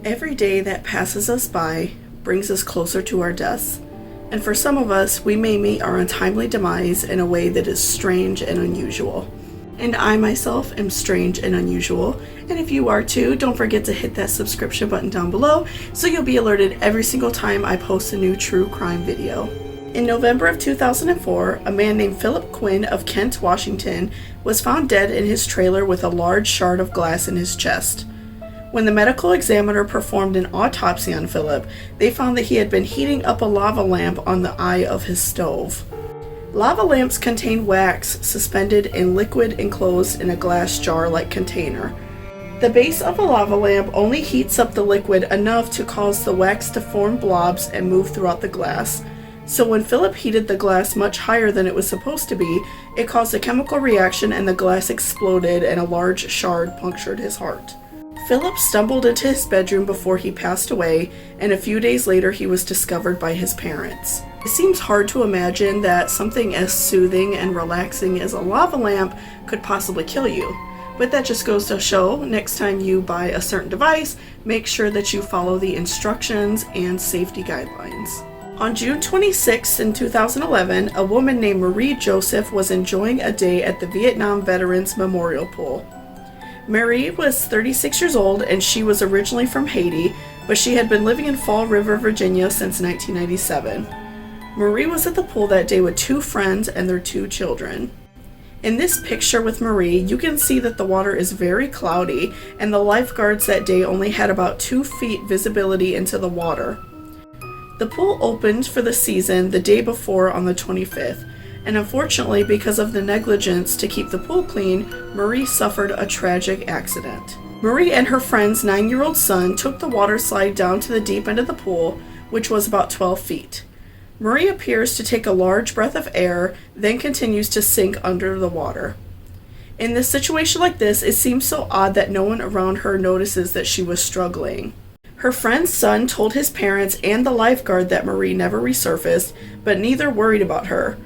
Every day that passes us by brings us closer to our deaths, and for some of us, we may meet our untimely demise in a way that is strange and unusual. And I myself am strange and unusual, and if you are too, don't forget to hit that subscription button down below so you'll be alerted every single time I post a new true crime video. In November of 2004, a man named Philip Quinn of Kent, Washington, was found dead in his trailer with a large shard of glass in his chest. When the medical examiner performed an autopsy on Philip, they found that he had been heating up a lava lamp on the eye of his stove. Lava lamps contain wax suspended in liquid enclosed in a glass jar-like container. The base of a lava lamp only heats up the liquid enough to cause the wax to form blobs and move throughout the glass. So when Philip heated the glass much higher than it was supposed to be, it caused a chemical reaction and the glass exploded and a large shard punctured his heart. Philip stumbled into his bedroom before he passed away, and a few days later he was discovered by his parents. It seems hard to imagine that something as soothing and relaxing as a lava lamp could possibly kill you. But that just goes to show, next time you buy a certain device, make sure that you follow the instructions and safety guidelines. On June 26, in 2011, a woman named Marie Joseph was enjoying a day at the Vietnam Veterans Memorial Pool. Marie was 36 years old and she was originally from Haiti, but she had been living in Fall River, Virginia since 1997. Marie was at the pool that day with two friends and their two children. In this picture with Marie, you can see that the water is very cloudy and the lifeguards that day only had about 2 feet visibility into the water. The pool opened for the season the day before on the 25th. And unfortunately, because of the negligence to keep the pool clean, Marie suffered a tragic accident. Marie and her friend's 9-year-old son took the water slide down to the deep end of the pool, which was about 12 feet. Marie appears to take a large breath of air, then continues to sink under the water. In this situation like this, it seems so odd that no one around her notices that she was struggling. Her friend's son told his parents and the lifeguard that Marie never resurfaced, but neither worried about her.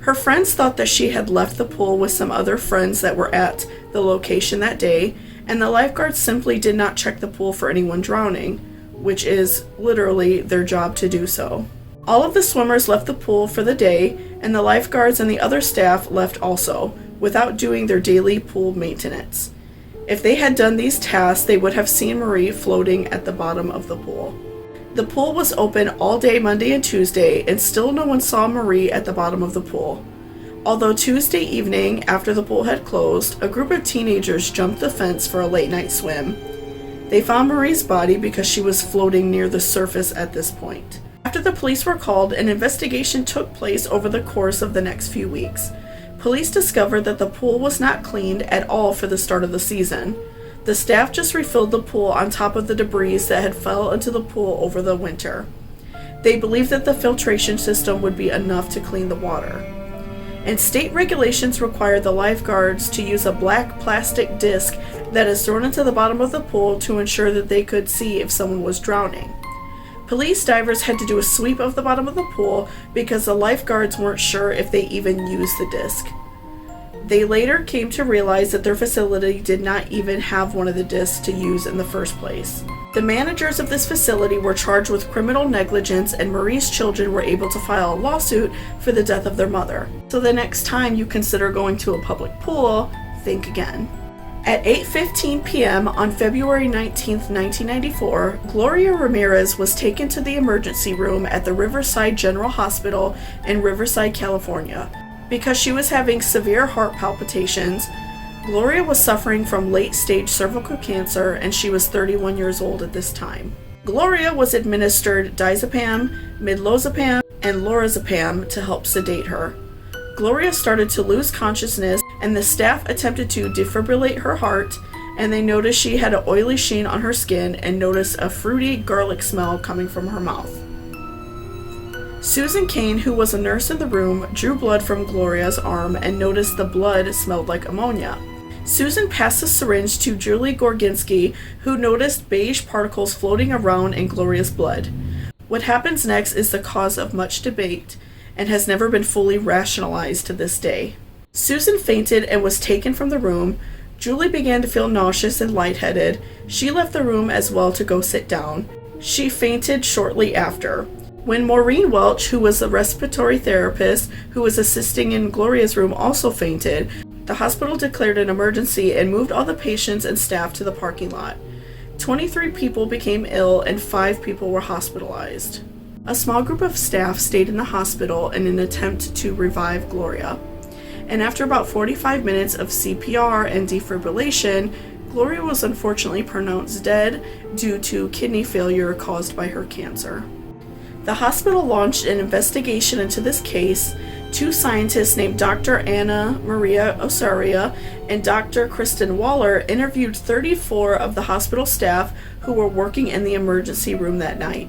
Her friends thought that she had left the pool with some other friends that were at the location that day, and the lifeguards simply did not check the pool for anyone drowning, which is literally their job to do so. All of the swimmers left the pool for the day, and the lifeguards and the other staff left also, without doing their daily pool maintenance. If they had done these tasks, they would have seen Marie floating at the bottom of the pool. The pool was open all day Monday and Tuesday, and still no one saw Marie at the bottom of the pool. Although Tuesday evening, after the pool had closed, a group of teenagers jumped the fence for a late-night swim. They found Marie's body because she was floating near the surface at this point. After the police were called, an investigation took place over the course of the next few weeks. Police discovered that the pool was not cleaned at all for the start of the season. The staff just refilled the pool on top of the debris that had fell into the pool over the winter. They believed that the filtration system would be enough to clean the water. And state regulations require the lifeguards to use a black plastic disc that is thrown into the bottom of the pool to ensure that they could see if someone was drowning. Police divers had to do a sweep of the bottom of the pool because the lifeguards weren't sure if they even used the disc. They later came to realize that their facility did not even have one of the discs to use in the first place. The managers of this facility were charged with criminal negligence, and Marie's children were able to file a lawsuit for the death of their mother. So the next time you consider going to a public pool, think again. At 8:15 p.m. on February 19, 1994, Gloria Ramirez was taken to the emergency room at the Riverside General Hospital in Riverside, California. Because she was having severe heart palpitations, Gloria was suffering from late-stage cervical cancer, and she was 31 years old at this time. Gloria was administered diazepam, midlozepam, and lorazepam to help sedate her. Gloria started to lose consciousness, and the staff attempted to defibrillate her heart, and they noticed she had an oily sheen on her skin and noticed a fruity garlic smell coming from her mouth. Susan Kane, who was a nurse in the room, drew blood from Gloria's arm and noticed the blood smelled like ammonia. Susan passed the syringe to Julie Gorginski, who noticed beige particles floating around in Gloria's blood. What happens next is the cause of much debate and has never been fully rationalized to this day. Susan fainted and was taken from the room. Julie began to feel nauseous and lightheaded. She left the room as well to go sit down. She fainted shortly after. When Maureen Welch, who was a respiratory therapist who was assisting in Gloria's room, also fainted, the hospital declared an emergency and moved all the patients and staff to the parking lot. 23 people became ill and 5 people were hospitalized. A small group of staff stayed in the hospital in an attempt to revive Gloria. And after about 45 minutes of CPR and defibrillation, Gloria was unfortunately pronounced dead due to kidney failure caused by her cancer. The hospital launched an investigation into this case. 2 scientists named Dr. Anna Maria Osoria and Dr. Kristen Waller interviewed 34 of the hospital staff who were working in the emergency room that night.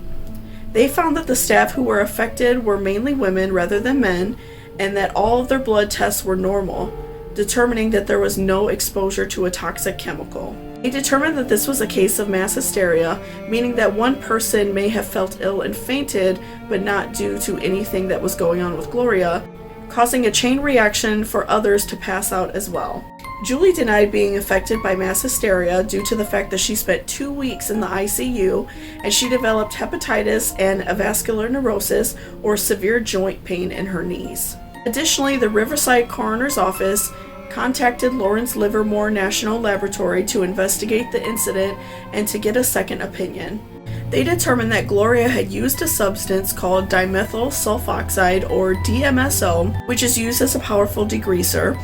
They found that the staff who were affected were mainly women rather than men, and that all of their blood tests were normal, determining that there was no exposure to a toxic chemical. They determined that this was a case of mass hysteria, meaning that one person may have felt ill and fainted, but not due to anything that was going on with Gloria, causing a chain reaction for others to pass out as well. Julie denied being affected by mass hysteria due to the fact that she spent 2 weeks in the ICU and she developed hepatitis and avascular neurosis, or severe joint pain in her knees. Additionally, the Riverside Coroner's Office contacted Lawrence Livermore National Laboratory to investigate the incident and to get a second opinion. They determined that Gloria had used a substance called dimethyl sulfoxide, or DMSO, which is used as a powerful degreaser,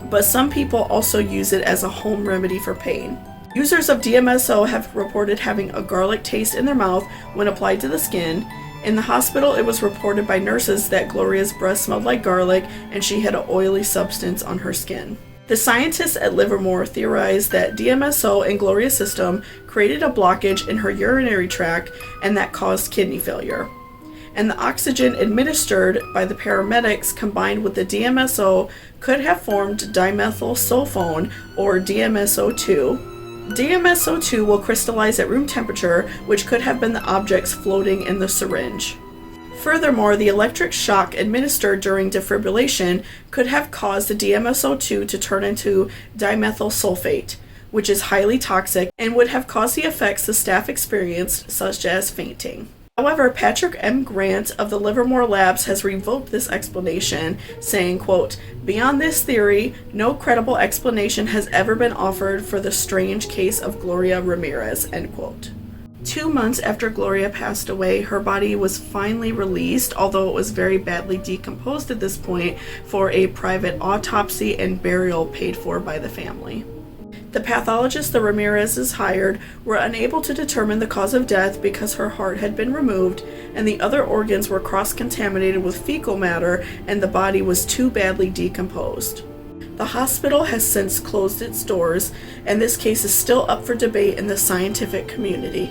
but some people also use it as a home remedy for pain. Users of DMSO have reported having a garlic taste in their mouth when applied to the skin. In the hospital, it was reported by nurses that Gloria's breath smelled like garlic and she had an oily substance on her skin. The scientists at Livermore theorized that DMSO in Gloria's system created a blockage in her urinary tract and that caused kidney failure. And the oxygen administered by the paramedics combined with the DMSO could have formed dimethyl sulfone, or DMSO2. DMSO2 will crystallize at room temperature, which could have been the objects floating in the syringe. Furthermore, the electric shock administered during defibrillation could have caused the DMSO2 to turn into dimethyl sulfate, which is highly toxic and would have caused the effects the staff experienced, such as fainting. However, Patrick M. Grant of the Livermore Labs has revoked this explanation, saying, quote, "Beyond this theory, no credible explanation has ever been offered for the strange case of Gloria Ramirez," end quote. 2 months after Gloria passed away, her body was finally released, although it was very badly decomposed at this point, for a private autopsy and burial paid for by the family. The pathologists the Ramirez's hired were unable to determine the cause of death because her heart had been removed and the other organs were cross-contaminated with fecal matter and the body was too badly decomposed. The hospital has since closed its doors, and this case is still up for debate in the scientific community.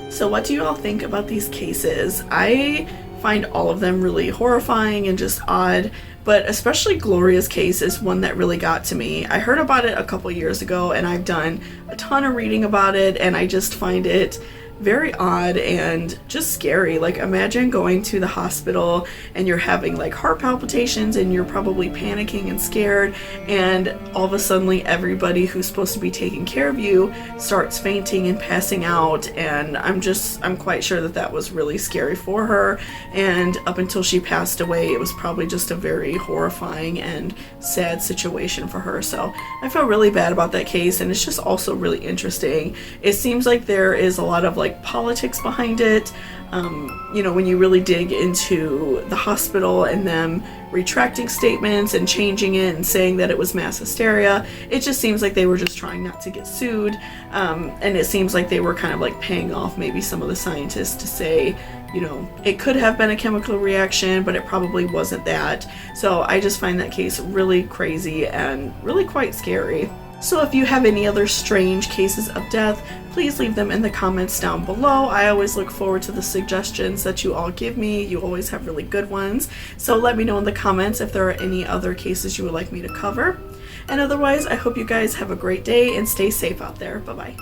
So what do you all think about these cases? I find all of them really horrifying and just odd, but especially Gloria's case is one that really got to me. I heard about it a couple years ago and I've done a ton of reading about it, and I just find it very odd and just scary. Like, imagine going to the hospital and you're having like heart palpitations and you're probably panicking and scared, and all of a sudden everybody who's supposed to be taking care of you starts fainting and passing out, and I'm quite sure that that was really scary for her, and up until she passed away it was probably just a very horrifying and sad situation for her. So I feel really bad about that case, and it's just also really interesting. It seems like there is a lot of like politics behind it. When you really dig into the hospital and them retracting statements and changing it and saying that it was mass hysteria, it just seems like they were just trying not to get sued, and it seems like they were kind of like paying off maybe some of the scientists to say, it could have been a chemical reaction, but it probably wasn't that. So I just find that case really crazy and really quite scary. So if you have any other strange cases of death, please leave them in the comments down below. I always look forward to the suggestions that you all give me. You always have really good ones. So let me know in the comments if there are any other cases you would like me to cover. And otherwise, I hope you guys have a great day and stay safe out there. Bye-bye.